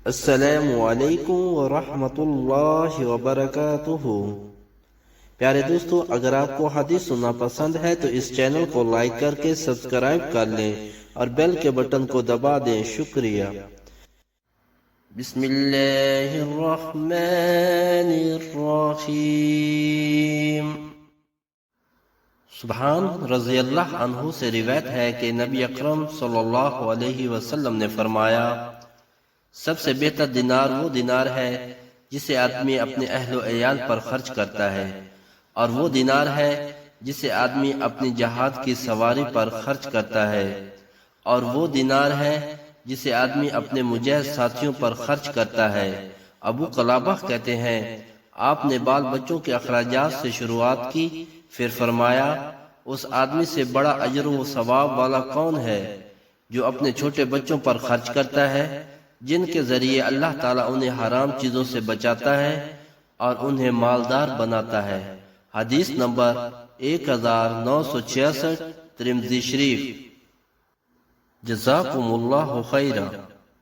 السلام علیکم ورحمۃ اللہ وبرکاتہ۔ پیارے دوستو، اگر آپ کو حدیث سننا پسند ہے تو اس چینل کو لائک کر کے سبسکرائب کر لیں اور بیل کے بٹن کو دبا دیں۔ شکریہ۔ بسم اللہ الرحمن الرحیم۔ سبحان رضی اللہ عنہ سے روایت ہے کہ نبی اکرم صلی اللہ علیہ وسلم نے فرمایا، سب سے بہتر دینار وہ دینار ہے جسے آدمی اپنے اہل و عیال پر خرچ کرتا ہے، اور وہ دینار ہے جسے آدمی اپنی جہاد کی سواری پر خرچ کرتا ہے، اور وہ دینار ہے جسے آدمی اپنے مجاہد ساتھیوں پر خرچ کرتا ہے۔ ابو قلابہ کہتے ہیں، آپ نے بال بچوں کے اخراجات سے شروعات کی، پھر فرمایا، اس آدمی سے بڑا اجر و ثواب والا کون ہے جو اپنے چھوٹے بچوں پر خرچ کرتا ہے، جن کے ذریعے اللہ تعالیٰ انہیں حرام چیزوں سے بچاتا ہے اور انہیں مالدار بناتا ہے۔ حدیث نمبر 1966، ترمذی شریف۔ جزاکم اللہ خیرا۔